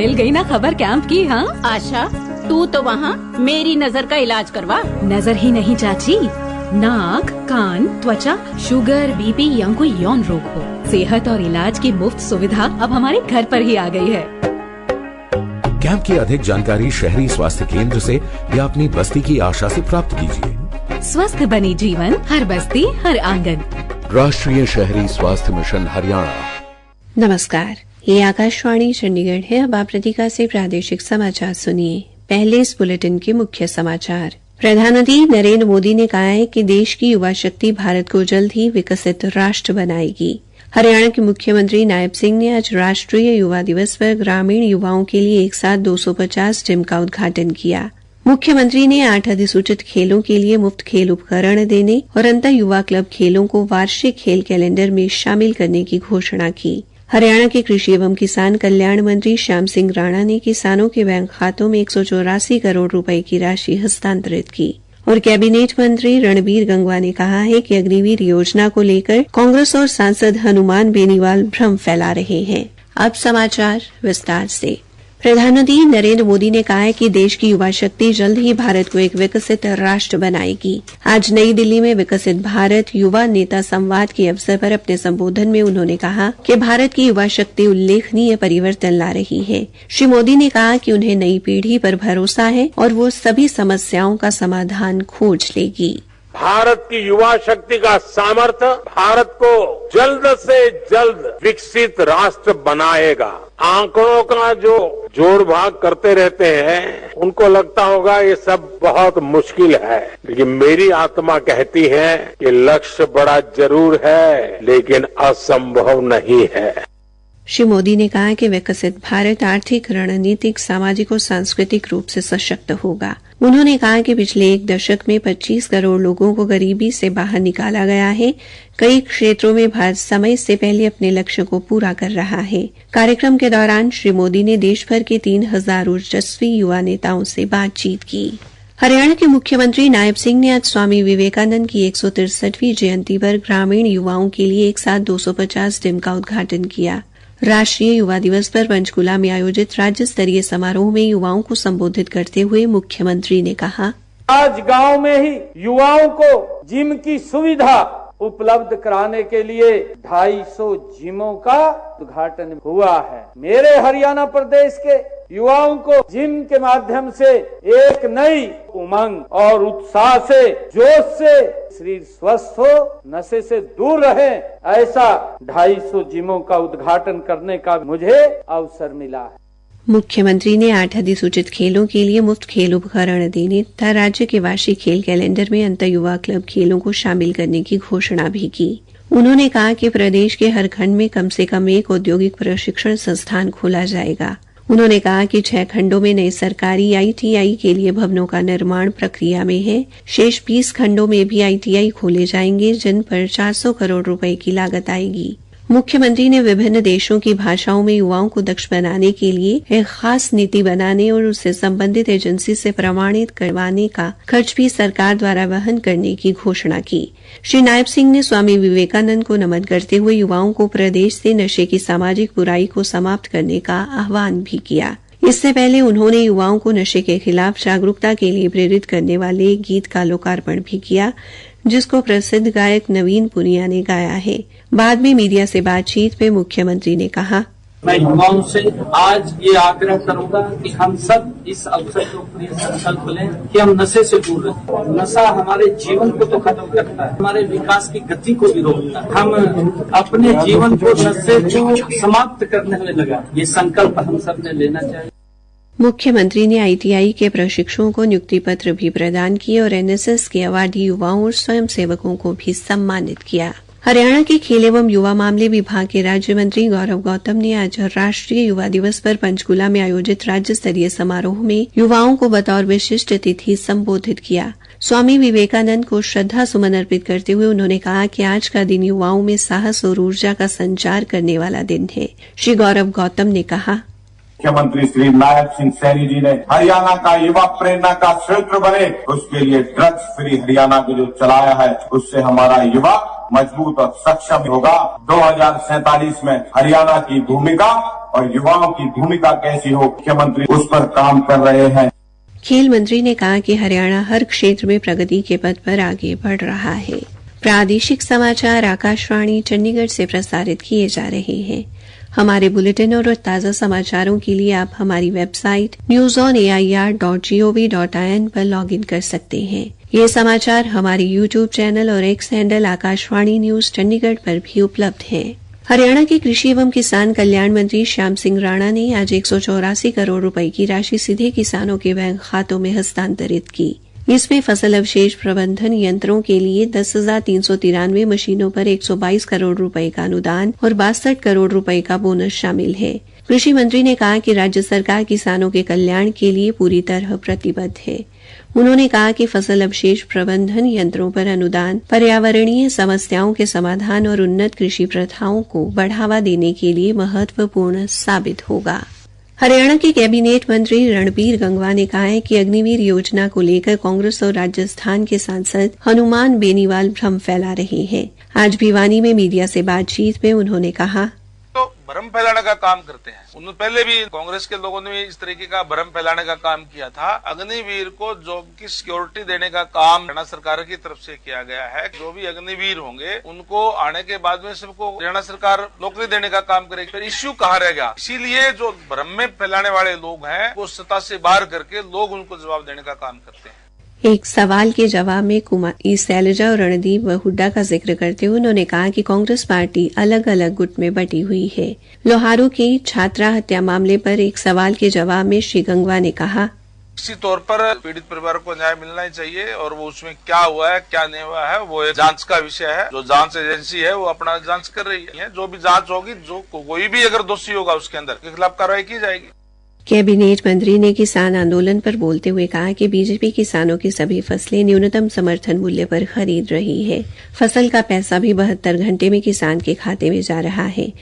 मिल गई ना खबर कैंप की। हाँ आशा, तू तो वहाँ मेरी नजर का इलाज करवा। नजर ही नहीं चाची, नाक कान त्वचा, शुगर बीपी या कोई यौन रोग हो, सेहत और इलाज की मुफ्त सुविधा अब हमारे घर पर ही आ गई है। कैंप की अधिक जानकारी शहरी स्वास्थ्य केंद्र से या अपनी बस्ती की आशा से प्राप्त कीजिए। स्वस्थ बनी जीवन, हर बस्ती हर आंगन। राष्ट्रीय शहरी स्वास्थ्य मिशन हरियाणा। नमस्कार, ये आकाशवाणी चंडीगढ़ है। अब आप प्रतीका से प्रादेशिक समाचार सुनिए। पहले इस बुलेटिन के मुख्य समाचार। प्रधानमंत्री नरेंद्र मोदी ने कहा है कि देश की युवा शक्ति भारत को जल्द ही विकसित राष्ट्र बनाएगी। हरियाणा के मुख्यमंत्री नायब सिंह ने आज राष्ट्रीय युवा दिवस पर ग्रामीण युवाओं के लिए एक साथ 250 जिम का उद्घाटन किया। मुख्यमंत्री ने 8 अधिसूचित खेलों के लिए मुफ्त खेल उपकरण देने और अंतर युवा क्लब खेलों को वार्षिक खेल कैलेंडर में शामिल करने की घोषणा की। हरियाणा के कृषि एवं किसान कल्याण मंत्री श्याम सिंह राणा ने किसानों के बैंक खातों में 184 करोड़ रुपए की राशि हस्तांतरित की। और कैबिनेट मंत्री रणबीर गंगवा ने कहा है कि अग्निवीर योजना को लेकर कांग्रेस और सांसद हनुमान बेनीवाल भ्रम फैला रहे हैं। अब समाचार विस्तार से। प्रधानमंत्री नरेंद्र मोदी ने कहा है कि देश की युवा शक्ति जल्द ही भारत को एक विकसित राष्ट्र बनाएगी। आज नई दिल्ली में विकसित भारत युवा नेता संवाद के अवसर पर अपने संबोधन में उन्होंने कहा कि भारत की युवा शक्ति उल्लेखनीय परिवर्तन ला रही है। श्री मोदी ने कहा कि उन्हें नई पीढ़ी पर भरोसा है और वो सभी समस्याओं का समाधान खोज लेगी। भारत की युवा शक्ति का सामर्थ्य भारत को जल्द से जल्द विकसित राष्ट्र बनाएगा। आंकड़ों का जो जोड़ भाग करते रहते हैं, उनको लगता होगा ये सब बहुत मुश्किल है, लेकिन मेरी आत्मा कहती है कि लक्ष्य बड़ा जरूर है, लेकिन असंभव नहीं है। श्री मोदी ने कहा कि विकसित भारत आर्थिक, रणनीतिक, सामाजिक और सांस्कृतिक रूप से सशक्त होगा। उन्होंने कहा कि पिछले एक दशक में 25 करोड़ लोगों को गरीबी से बाहर निकाला गया है। कई क्षेत्रों में भारत समय से पहले अपने लक्ष्य को पूरा कर रहा है। कार्यक्रम के दौरान श्री मोदी ने देश भर के 3000 ओजस्वी युवा नेताओं से बातचीत की। हरियाणा के मुख्यमंत्री नायब सिंह ने आज स्वामी विवेकानंद की 163वीं जयंती पर ग्रामीण युवाओं के लिए एक साथ 250 जिम का उद्घाटन किया। राष्ट्रीय युवा दिवस पर पंचकुला में आयोजित राज्य स्तरीय समारोह में युवाओं को संबोधित करते हुए मुख्यमंत्री ने कहा, आज गांव में ही युवाओं को जिम की सुविधा उपलब्ध कराने के लिए 250 जिमों का उद्घाटन हुआ है। मेरे हरियाणा प्रदेश के युवाओं को जिम के माध्यम से एक नई उमंग और उत्साह से, जोश से शरीर स्वस्थ हो, नशे से दूर रहे, ऐसा 250 जिमों का उद्घाटन करने का मुझे अवसर मिला है। मुख्यमंत्री ने 8 अधिसूचित खेलों के लिए मुफ्त खेल उपकरण देने तथा राज्य के वार्षिक खेल कैलेंडर में अंतर युवा क्लब खेलों को शामिल करने की घोषणा भी की। उन्होंने कहा कि प्रदेश के हर खंड में कम से कम एक औद्योगिक प्रशिक्षण संस्थान खोला जाएगा। उन्होंने कहा कि 6 खंडों में नए सरकारी ITI के लिए भवनों का निर्माण प्रक्रिया में है। शेष 20 खंडों में भी ITI खोले जाएंगे, जिन पर 400 करोड़ रुपए की लागत आएगी। मुख्यमंत्री ने विभिन्न देशों की भाषाओं में युवाओं को दक्ष बनाने के लिए एक खास नीति बनाने और उससे संबंधित एजेंसी से प्रमाणित करवाने का खर्च भी सरकार द्वारा वहन करने की घोषणा की। श्री नायब सिंह ने स्वामी विवेकानंद को नमन करते हुए युवाओं को प्रदेश से नशे की सामाजिक बुराई को समाप्त करने का आह्वान भी किया। इससे पहले उन्होंने युवाओं को नशे के खिलाफ जागरूकता के लिए प्रेरित करने वाले एक गीत का लोकार्पण भी किया, जिसको प्रसिद्ध गायक नवीन पुनिया ने गाया है। बाद में मीडिया से बातचीत में मुख्यमंत्री ने कहा, मैं युवाओं से आज ये आग्रह करूंगा कि हम सब इस अवसर को अपने संकल्प लें कि हम नशे से दूर रहें। नशा हमारे जीवन को तो खत्म करता है, हमारे विकास की गति को भी रोकता है। हम अपने जीवन को नशे को समाप्त करने में लगा, ये संकल्प हम सब ने लेना चाहिए। मुख्यमंत्री ने ITI के प्रशिक्षुओं को नियुक्ति पत्र भी प्रदान किए और NSS के अवार्डी युवाओं और स्वयंसेवकों को भी सम्मानित किया। हरियाणा के खेल एवं युवा मामले विभाग के राज्य मंत्री गौरव गौतम ने आज राष्ट्रीय युवा दिवस पर पंचकुला में आयोजित राज्य स्तरीय समारोह में युवाओं को बतौर विशिष्ट अतिथि संबोधित किया। स्वामी विवेकानंद को श्रद्धा सुमन अर्पित करते हुए उन्होंने कहा कि आज का दिन युवाओं में साहस और ऊर्जा का संचार करने वाला दिन है। श्री गौरव गौतम ने कहा, मुख्यमंत्री श्री नायब सिंह सैनी जी ने हरियाणा का युवा प्रेरणा का क्षेत्र बने, उसके लिए ड्रग्स फ्री हरियाणा को जो चलाया है, उससे हमारा युवा मजबूत और सक्षम होगा। 2047 में हरियाणा की भूमिका और युवाओं की भूमिका कैसी हो, मुख्यमंत्री उस पर काम कर रहे हैं। खेल मंत्री ने कहा कि हरियाणा हर क्षेत्र में प्रगति के पथ पर आगे बढ़ रहा है। प्रादेशिक समाचार आकाशवाणी चंडीगढ़ से प्रसारित किए जा रहे हैं। हमारे बुलेटिन और ताज़ा समाचारों के लिए आप हमारी वेबसाइट newsonair.gov.in पर लॉगिन कर सकते हैं। ये समाचार हमारे यूट्यूब चैनल और x handle Akashvani news Chandigarh पर भी उपलब्ध हैं। हरियाणा के कृषि एवं किसान कल्याण मंत्री श्याम सिंह राणा ने आज 184 करोड़ रुपए की राशि सीधे किसानों के बैंक खातों में हस्तांतरित की। इसमें फसल अवशेष प्रबंधन यंत्रों के लिए 10,393 मशीनों पर 122 करोड़ रुपए का अनुदान और 62 करोड़ रुपए का बोनस शामिल है। कृषि मंत्री ने कहा कि राज्य सरकार किसानों के कल्याण के लिए पूरी तरह प्रतिबद्ध है। उन्होंने कहा कि फसल अवशेष प्रबंधन यंत्रों पर अनुदान पर्यावरणीय समस्याओं के समाधान और उन्नत कृषि प्रथाओं को बढ़ावा देने के लिए महत्वपूर्ण साबित होगा। हरियाणा के कैबिनेट मंत्री रणबीर गंगवा ने कहा है कि अग्निवीर योजना को लेकर कांग्रेस और राजस्थान के सांसद हनुमान बेनीवाल भ्रम फैला रहे हैं। आज भिवानी में मीडिया से बातचीत में उन्होंने कहा, तो भ्रम फैलाने का काम करते हैं। उन्होंने पहले भी कांग्रेस के लोगों ने भी इस तरीके का भ्रम फैलाने का काम किया था। अग्निवीर को जॉब की सिक्योरिटी देने का काम हरियाणा सरकार की तरफ से किया गया है। जो भी अग्निवीर होंगे उनको आने के बाद में सबको हरियाणा सरकार नौकरी देने का काम करेगी। फिर इश्यू कहाँ रह गया? इसीलिए जो भ्रम में फैलाने वाले लोग हैं वो सत्ता से बाहर करके लोग उनको जवाब देने का काम करते हैं। एक सवाल के जवाब में कुमारी शैलजा और रणदीप व हुड्डा का जिक्र करते हुए उन्होंने कहा कि कांग्रेस पार्टी अलग अलग गुट में बटी हुई है। लोहारू की छात्रा हत्या मामले पर एक सवाल के जवाब में श्री गंगवा ने कहा, इसी तौर पर पीड़ित परिवार को न्याय मिलना ही चाहिए और वो उसमें क्या हुआ है क्या नहीं हुआ है वो जांच का विषय है। जो जांच एजेंसी है वो अपना जांच कर रही है। जो भी जांच होगी, जो कोई भी अगर दोषी होगा उसके अंदर के खिलाफ कार्रवाई की जाएगी। कैबिनेट मंत्री ने किसान आंदोलन पर बोलते हुए कहा कि बीजेपी किसानों की सभी फसलें न्यूनतम समर्थन मूल्य पर खरीद रही है। फसल का पैसा भी 72 घंटे में किसान के खाते में जा रहा है।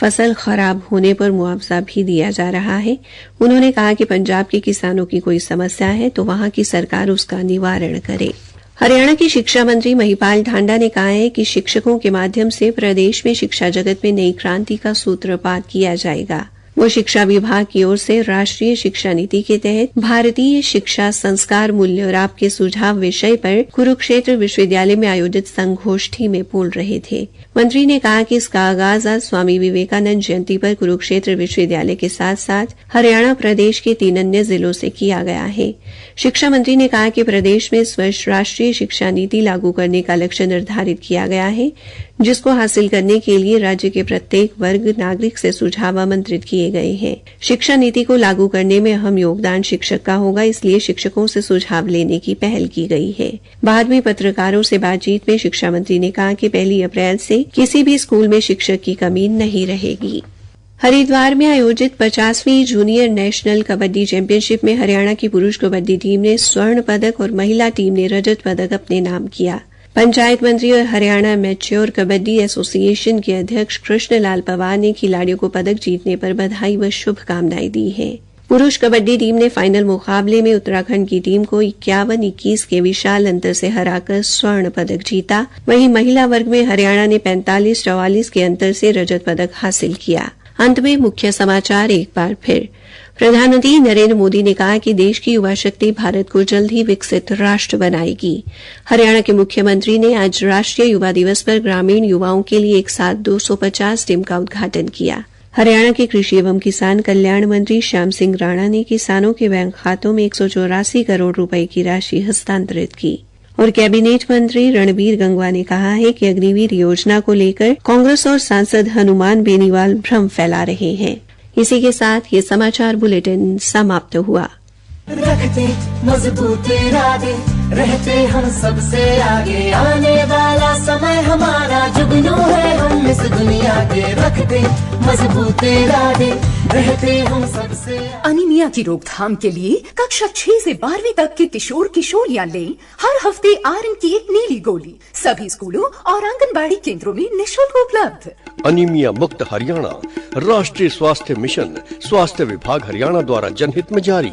फसल खराब होने पर मुआवजा भी दिया जा रहा है। उन्होंने कहा कि पंजाब के किसानों की कोई समस्या है तो वहां की सरकार उसका निवारण करे। हरियाणा के शिक्षा मंत्री महिपाल ढांडा ने कहा है कि शिक्षकों के माध्यम से प्रदेश में शिक्षा जगत में नई क्रांति का सूत्रपात किया जाएगा। वो शिक्षा विभाग की ओर से राष्ट्रीय शिक्षा नीति के तहत भारतीय शिक्षा संस्कार मूल्य और आपके सुझाव विषय पर कुरुक्षेत्र विश्वविद्यालय में आयोजित संगोष्ठी में बोल रहे थे। मंत्री ने कहा कि इसका आगाज आज स्वामी विवेकानंद जयंती पर कुरुक्षेत्र विश्वविद्यालय के साथ साथ हरियाणा प्रदेश के 3 अन्य जिलों से किया गया है। शिक्षा मंत्री ने कहा कि प्रदेश में इस वर्ष राष्ट्रीय शिक्षा नीति लागू करने का लक्ष्य निर्धारित किया गया है, जिसको हासिल करने के लिए राज्य के प्रत्येक वर्ग नागरिक से सुझाव आमंत्रित किए गए हैं। शिक्षा नीति को लागू करने में अहम योगदान शिक्षक का होगा, इसलिए शिक्षकों से सुझाव लेने की पहल की गई है। बाद में पत्रकारों से बातचीत में शिक्षा मंत्री ने कहा कि 1 अप्रैल से किसी भी स्कूल में शिक्षक की कमी नहीं रहेगी। हरिद्वार में आयोजित 50वीं जूनियर नेशनल कबड्डी चैंपियनशिप में हरियाणा की पुरुष कबड्डी टीम ने स्वर्ण पदक और महिला टीम ने रजत पदक अपने नाम किया। पंचायत मंत्री और हरियाणा मैच्योर कबड्डी एसोसिएशन के अध्यक्ष कृष्णलाल पवार ने खिलाड़ियों को पदक जीतने पर बधाई व शुभकामनाएं दी हैं। पुरुष कबड्डी टीम ने फाइनल मुकाबले में उत्तराखंड की टीम को 51-21 के विशाल अंतर से हराकर स्वर्ण पदक जीता। वहीं महिला वर्ग में हरियाणा ने 45-44 के अंतर से रजत पदक हासिल किया। अंत में मुख्य समाचार एक बार फिर। प्रधानमंत्री नरेंद्र मोदी ने कहा कि देश की युवा शक्ति भारत को जल्द ही विकसित राष्ट्र बनाएगी। हरियाणा के मुख्यमंत्री ने आज राष्ट्रीय युवा दिवस पर ग्रामीण युवाओं के लिए एक साथ 250 टीम का उद्घाटन किया। हरियाणा के कृषि एवं किसान कल्याण मंत्री श्याम सिंह राणा ने किसानों के बैंक खातों में 184 करोड़ रुपए की राशि हस्तांतरित की। और कैबिनेट मंत्री रणबीर गंगवा ने कहा है कि अग्निवीर योजना को लेकर कांग्रेस और सांसद हनुमान बेनीवाल भ्रम फैला रहे हैं। इसी के साथ ये समाचार बुलेटिन समाप्त हुआ। रखते मजबूत इरादे, रहते हम सबसे आगे, आने वाला समय हमारा जुगनू है, हम इस दुनिया के रखते मजबूत इरादे, रहते हम सबसे। अनीमिया की रोकथाम के लिए कक्षा 6 से 12वीं तक के किशोर किशोरियां लें हर हफ्ते आयरन की एक नीली गोली। सभी स्कूलों और आंगनबाड़ी केंद्रों में निःशुल्क उपलब्ध। अनीमिया मुक्त हरियाणा राष्ट्रीय स्वास्थ्य मिशन, स्वास्थ्य विभाग हरियाणा द्वारा जनहित में जारी।